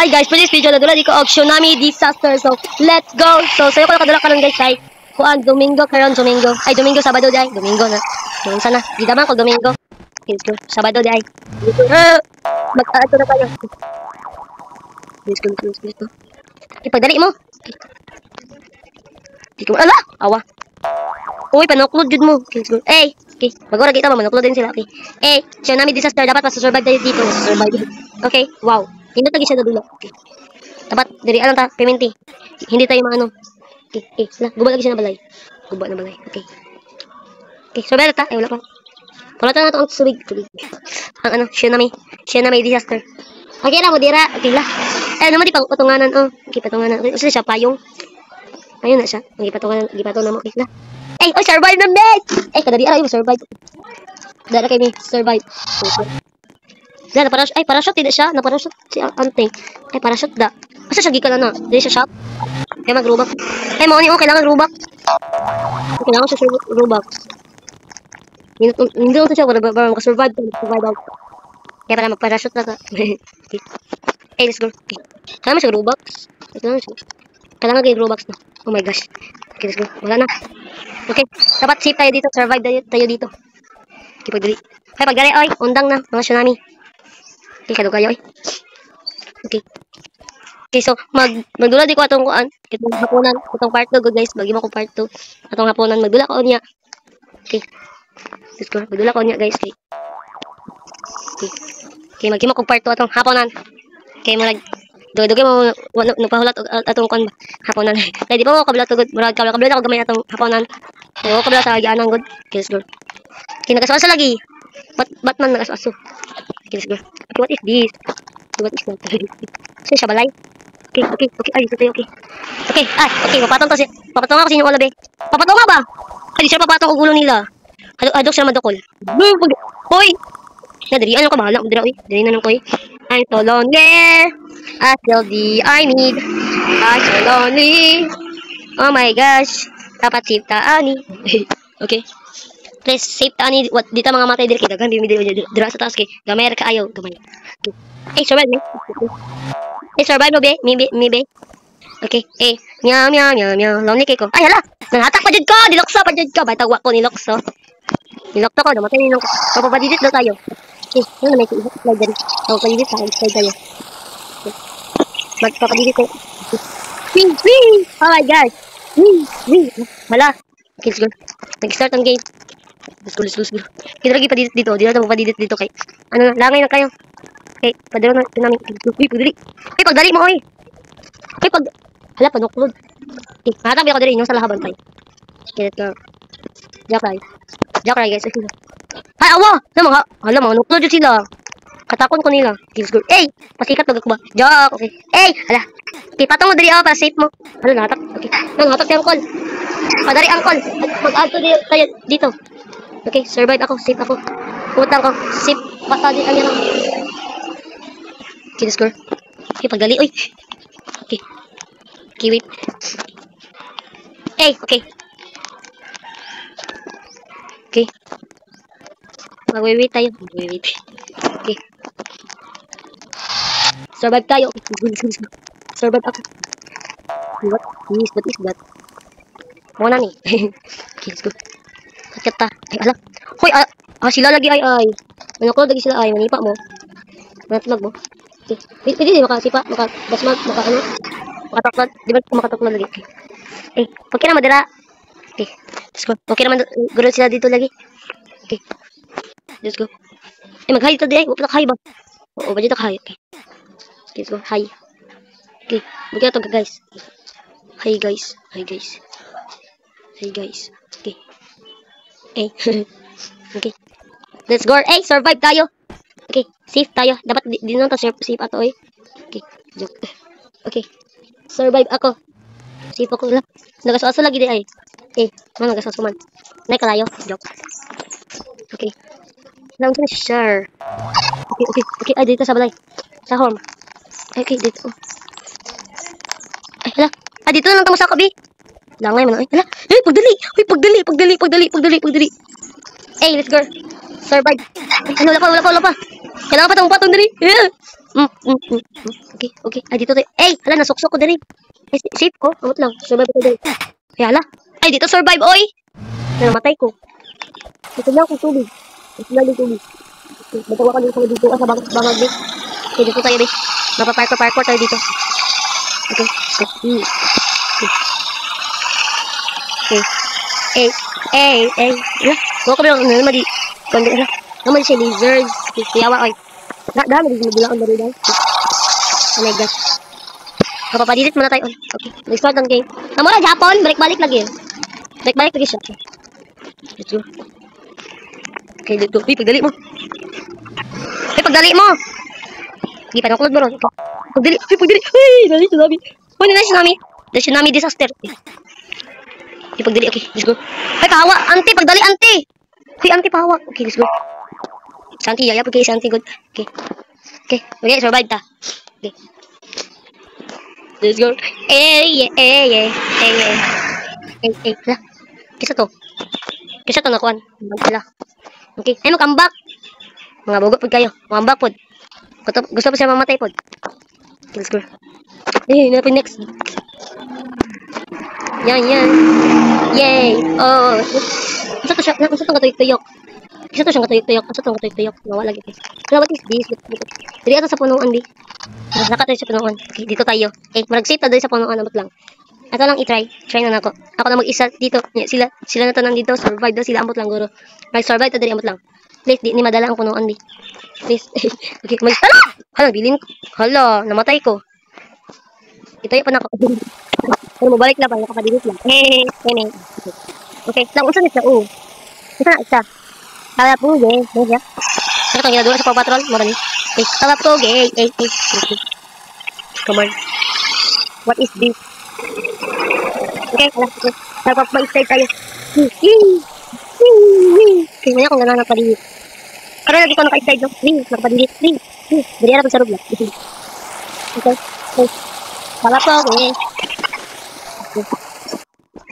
Hi guys, for this video nadula di ko og tsunami disaster. So, let's go. So, sayo ko nakadula karon guys kay kuan Domingo karon Domingo. Ay Domingo Sabado di ay Domingo na. Doon sana. Di daman ko Domingo. Let's go. Sabado di ay. Mag-ato na tayo. Let's go. Ipagdali mo. Di ko ala, awa. Uy, panoklod jud mo. Let's go. Eh, okay. Magora kita mo manoklod din sila. Okay. Eh, tsunami disaster dapat masa-survive tayo dito. Survive. Okay. Wow. Hindi tagi siya nadula. Okay. Tapat, diri alam ta, pimenti. Hindi tayo maano. Okay, guba lagi siya na balay. Guba na balay. Okay. Okay, so ta. Ay, wala pa. Wala ta na ito ang subig. Ang ano, tsunami disaster. Okay lang, mo dira. Okay lah. Eh, naman di pang patunganan. Oh, okay, patunganan. Okay, usa siya payong. Ayun na siya. Okay, patunganan. Gipato na mo. Okay lah. Eh, oh, survive na, mate! Eh, kadari araw yung survive. Dara kayo ni survive. Dara, parachute. Ay, parachute, tidak siya. Na-parachute si Anting. Ay, parachute da. Asa siya gika na na? Dili siya shop. Kaya mag-robux. Ay, mauni ko, kailangan robux. Kailangan siya robux. Hindi ko siya, para makasurvive. Survive out. Kaya pala mag-parachute na ka. Okay. Ay, let's go. Okay. Kailangan siya robux. Kailangan kayo robux na. Oh my gosh. Okay, let's go. Wala na. Okay. Dapat safe tayo dito. Survive tayo dito. Okay, pagdali. Ay, pagdali, oy. Undang na. Mga tsunami. Okay, kadug kayo, oy. Okay. Okay, so, magdula di ko atong kuan. Itong hapunan. Itong part 2, good guys. Bagi mo ko part 2. Atong hapunan. Magdula ko niya. Okay. Let's go. Magdula ko niya, guys. Okay. Okay, magkimo ko part 2 atong hapunan. Okay, Dugay mo nagpahulat atong kon haponan. Kay di pa mo kabla tugod, murag kabla ako gamay atong haponan. Yo kabla sa gianan gud. Let's go. Kinagasaso lagi. Batman nagasaso. Let's go. What is this? What is that? Sa siya balay. Okay. Ay, okay. Okay, papatong ako sa inyo wala be. Papatong ba? Ay, siya papatong og ulo nila. Adok siya madukol. Hoy. Na diri ano ka bahala mo dira oy. Diri na nang koy. I'm so lonely. I feel the I need. I'm so lonely. Oh my gosh. Dapat safe ta ani. Okay. Please safe ta ani. What dito mga matay diri kay daghan video dira sa taas kay gamay ra kaayo gamay. Eh survive me. Eh survive mo be. Me be. Okay. Eh meow. Lonely kay ko. Ay hala. Nanghatak pa jud ko. Dilokso pa jud ko. Baytawak ko ni Lokso. Nilokso ko namatay ni Lokso. Papapadidit daw tayo. Okay, ano may slide dyan. So, paligid sa slide tayo. Okay. Magpapadidit ko. Wee! Oh my God! Wee! Hala. Okay, let's go. Nag-start ang game. Let's go. Kita lagi padidit dito. Di na ito papadidit dito kay. Ano na, langay na kayo. Okay, padalo na namin. Uy, pagdali. Hey, pagdali mo, oy. Hey, hala, panuklod. Okay, makatabi ako dali. Inyong sa lahaban tayo. Okay, let's go. Jackray, guys. Ay, awa! Hala, mga nuklod yun sila. Katakon ko nila. Let's go. Eh! Pasikat mag ba? Jack! Okay. Eh! Hala. Okay, patong mo dali ako para safe mo. Hala, nahatak. Okay. Nahatak tayo ang call. Padari ang call. Mag-add to tayo dito. Okay, survive ako. Safe ako. Utang ko. Safe. Basta din kanya lang. Okay, let's go. Okay, pagdali. Uy! Okay. Okay, wait. Eh! Okay. Okay. Mag-wait tayo. Okay. Survive tayo. Survive ako. What is that? Muna ni. Okay, let's go. Sakit ta. Ay, alam. Hoy, sila lagi ay. Manyaklod lagi sila ay. Manipa mo. Manatlag mo. Okay. Pwede di makasipa. Makabasmag. Makataklad. Di ba makataklad lagi? Okay. Eh, okay naman dira. Okay. Let's go. Okay naman. Guro sila dito lagi. Okay. Let's go. Eh, mag-hi ito di ay. Huwag hi ba? Oo, ba dito hi? Okay. Let's go. Hi. Okay. Bigyan ito guys. Hi guys. Okay. Eh. Okay. Let's go. Eh, survive tayo. Okay. Safe tayo. Dapat di na ito safe ato eh. Okay. Joke. Okay. Survive ako. Safe ako lang. Nagasaso lagi di ay. Eh, nagasaso man. Naikalayo. Joke. Okay. Lang sa share. Okay. Ay, dito sa balay. Sa home. Okay, dito. Ay, hala. Ah, dito na lang tamo sa kabi. Langay man. Ay, hala. Eh, pagdali. Eh, let's go. Survive. Ay, wala pa. Kailangan pa tayong patong dali. Yeah. Okay, okay. Ay, dito tayo. Ay, hala, nasuksok ko din eh. Ay, safe ko. Amot lang. Survive ko din. Ay, hala. Ay, dito survive, oy. Namatay ko. Ito lang akong tubig. Ito lang yung tubig. Batawa ka dito sa dito sa bangag din. Okay, dito tayo din. Napaparkour tayo dito. Okay. Okay. Okay. Eh, hala. Huwag ka bilang, naman di. Kundi, hala. Naman siya lizards. Kuyawa, oy. Dami din bilang ang barilan. Oh my gosh. Papapadilit muna tayo. Okay. Nag-start ang game. Namura, Japon. Balik-balik lagi. Balik-balik lagi siya. Let's go. Okay, dito. Uy, pagdali mo. Uy, pagdali mo. Hindi pa nakulod mo ron. Pagdali. Uy, pagdali. Uy, dali, tsunami. Uy, nila tsunami. The tsunami disaster. Uy, pagdali. Okay, let's go. Uy, pahawa. Auntie, pagdali, auntie. Uy, auntie, pahawa. Okay, let's go. Santi, yaya, pagkaya Santi, good. Okay. Okay, okay, survive ta. Okay. Let's go. Lah. Kisa to nakuan. Wala. Okay, ay mo comeback. Mga bugot pud kayo. Comeback pud. Gusto pa siya mamatay pud. Let's go. Na next. Yan. Yay. Oh. Gusto to tuyok. Isa to siyang katuyok. Nawala lagi. Kaya what is this? Dili ato sa punuan di. Naka tayo sa punuan. Okay, dito tayo. Okay, marag-save tayo sa punuan abot lang. Ato lang i-try. Try na nako. Ako na mag-isa dito. Sila na to nandito. Survive daw sila ambot lang guro. Mag-survive ta diri ambot lang. Please, di ni madala ang punuan di. Please. Okay, hala, bilin ko. Hala, namatay ko. Ito yung panako. Pero mabalik na pa, nakapadilit lang. Okay, lang unsa ni sa Isa. Harap po, gay. Ano itong ginagawa sa Paw Patrol? Mura ni. Harap po, gay. Come on. What is this? Okay, hala. Harap po, mag-start tayo. Okay, ngayon kung gano'n nagpadilit. Pero lagi ko naka-start doon. Nagpadilit. Bili na po sa rugla. Okay. Harap po, gay.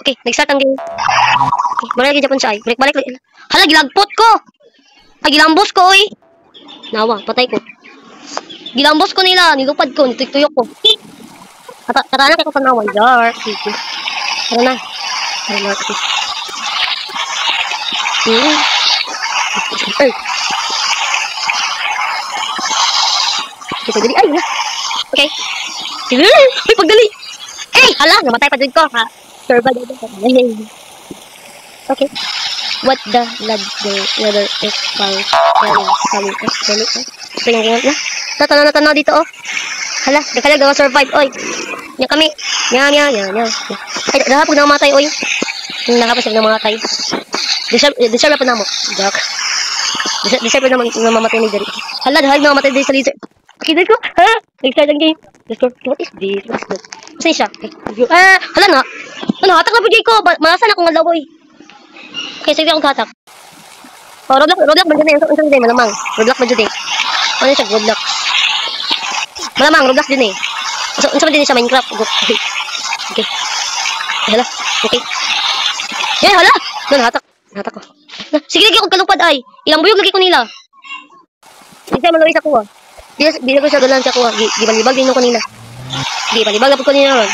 Okay, nag-start ang game. Okay, muna lagi Japon siya ay. Balik. Hala, gilagpot ko! Ay, gilambos ko, oy! Nawa, patay ko. Gilambos ko nila, nilupad ko, nituyok ko. Katana kayo ko panawan. Jar. Tara na. Okay, pagdali. Ay, na. Okay. Ay, pagdali. Ay, hala, namatay pa din ko, ha? Survive. Okay. What the weather is coming. So yung na. Natanaw dito oh. Hala, dakalag daw survive oy. Nya kami. Nya. Ay, dahapon na mamatay oy. Nakapasag na mamatay. Deserve pa na mo. Jack. Deserve na mamatay ni Jerry. Hala, dahil na mamatay din sa lizard. Okay, let's go. Ha? Nag-start ang game. Let's go. What is this? Saan siya? Hala na. Ano, hatak na po Jay ko. Malasa na akong alawoy. Okay, sige akong hatak. Oh, Roblox ba dyan eh? Ang din, malamang. Roblox ba dyan eh? Ano siya? Roblox. Malamang, Roblox din eh. Ang din siya Minecraft. Okay. Hala. Okay. Hala. Doon, hatak ko. Sige, lagi akong kalupad ay. Ilang buyog lagi ko nila. Hindi siya maluwi sa kuha. Di ko siya galan sa kuha. Di balibag din ko nila. Di balibag na po ko nila ron.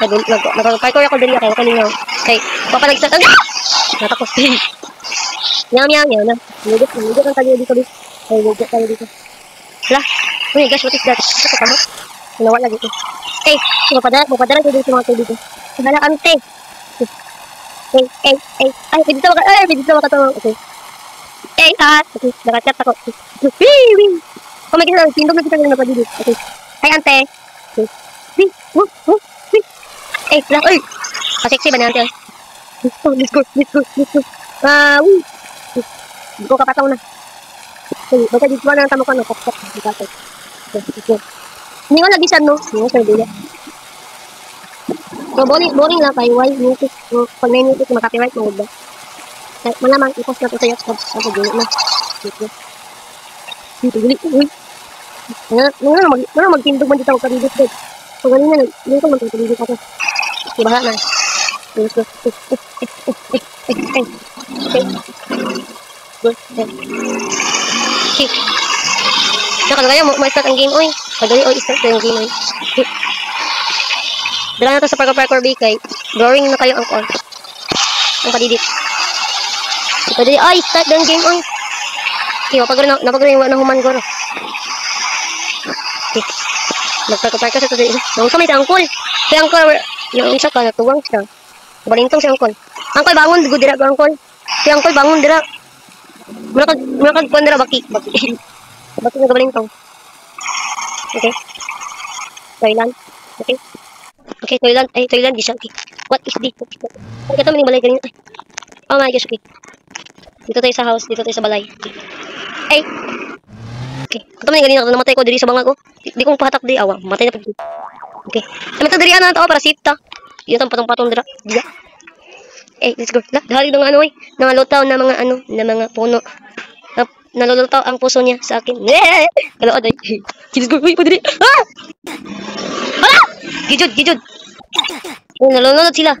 Nagpa-parkour ako dali ako kanina. Kay papalag-start. Natakos din. Nyam na. Lugot ang tayo dito. Ay, lugot tayo dito. Hala. Oh my gosh, what is that? Ito ka mo? Nawala lagi ito. Okay, mapadala ko dito mga tayo dito. Hala, ante. Ay, pwede sa makatawa. Okay. Okay, nakakat ako. Oh my gosh, tindog na kita na napadilip. Okay. Ay, ante. Okay. Lang, Pasexy ba na ante? Let's go. Hindi ko kapataw na. Okay, baka dito na ang tamo ko, no? Kapatap. Okay. Hindi ko nagisan, no? Hindi ko sa dila. So, boring lang kayo. Why music? Pag may music, makapiright mo ba? Malamang, ipas na ito sa yacht. Sa dili na. Dili. Ano magtindog man dito ako karibot, babe. Pag ganun na, hindi ko magtindog ako. Diba na? Let's go. Okay. Good. Okay. Saka na kayo, ma-start ang game, oy. Pagdali, start na yung game. Dala na to sa parkour B kay drawing na kayo ang call. Ang kadidit. Pagdali, start na yung game. Okay, napagro yung wala ng human goro. Okay. Nagparkour sa to. Nung kamay si Angkol. Si Angkol, yung isa ka, natuwang siya. Balintong si Angkol. Angkol, bangon, dira ko Angkol. Si Angkol, bangon, dira. Murakag kuan dira, baki. Baki na balintong. Okay. Toilan. Okay. Okay, toilan. Toilan, di siya. Okay. What is this? Okay, ito maning balay kanina. Oh my gosh, okay. Dito tayo sa house, dito tayo sa balay. Okay. Ito maning kanina, namatay ko diri sa bangag ko. Di kong pahatak di, awa. Matay na pag. Okay. Kami ito diri na ito, para sita. Dito ang patong-patong dira. Diya. Let's go. Dahil ng nangalutaw na mga puno. Nalulutaw ang puso niya sa akin. Kalood ay. Let's go. Uy, padiri. Gijud. Nalulunod sila.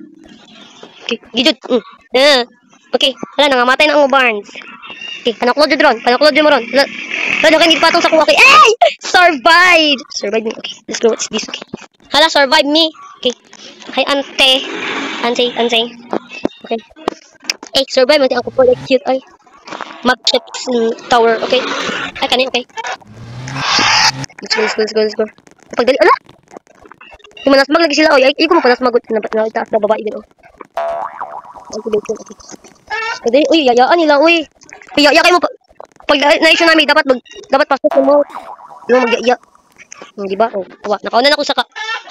Okay, gijud. Okay, wala, nangamatay na ang Barnes. Okay, panaklod mo ron. Wala, kang patong sa kuha kay. Survive me. Okay, let's go. What's this? Okay. Hala, survive me. Okay. Hi, Ante. Okay. Survive mo. Ako po, like, cute. Ay. Map-chips tower. Okay. Ay, kanin. Okay. Let's go. Pagdali. Ala! Yung manasmag lagi sila. Ay, ko mapanasmag. Itaas na babae din. Okay. Pagdali. Uy, yayaan nila. Uy, yaya kayo mo. Pag na-issue namin, dapat pasok mo. Yung mag-yaya. Diba? Awa. Nakauna na ako sa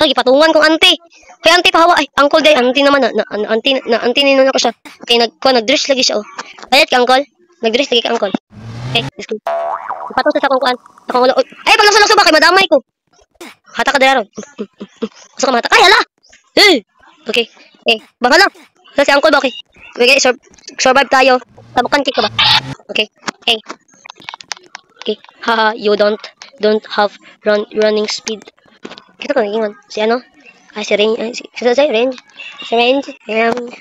patungan kong ante. Kay ante pahawa. Ay, uncle day. Ante naman na ante nino na ko siya. Okay, nag-dress lagi siya. Bayat ka, uncle. Nag-dress lagi ka, uncle. Okay, let's go. Patong sa sakong kuan. Sakong ulo. Ay, pag nasa ba kay madamay ko. Hata ka dira ron. Gusto ka mata. Ay, hala. Okay. Bahala. Sa si uncle ba, okay. Okay, survive tayo. Tabukan kick ka ba? Okay. Okay. Haha, you don't have running speed. Kita ko naging si ano? Si Range. Si Range.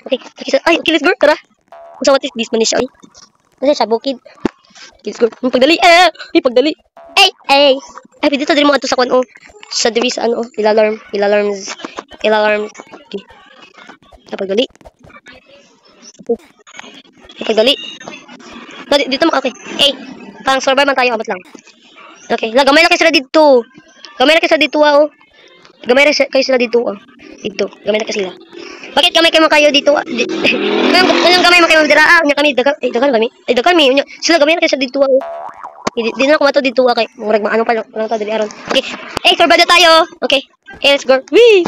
Okay. Okay, let's go. Tara. So what is this man siya? Kasi siya bukid. Let's go. Pagdali. Pagdali. Ay, dito din mo ato sa kuan sa diri sa ano, ilalarms. Okay. Pagdali. Pagdali. Dito mo okay. Parang survive man tayo abot lang. Okay, gamay na kayo sila dito. Gamay na kayo sila dito. Dito, gamay na kayo sila. Bakit gamay kayo dito? Anong gamay mo kayo dira? Nya kami dagan kami. Dagan mi. Sila gamay na kayo sila dito. Di na ako mato dito kay murag maano pa lang ta diri aron. Okay. Survive na tayo. Okay. Let's go. Wee.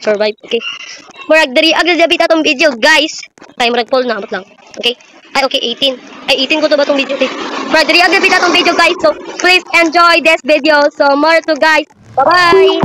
Survive. Okay. Murag diri agad tong video, guys. Kay murag full na abot lang. Okay. Ay, okay, 18. Ay, 18 ko to ba itong video? Okay. But, react na itong video, guys. So, please enjoy this video. So, more to guys. Bye-bye!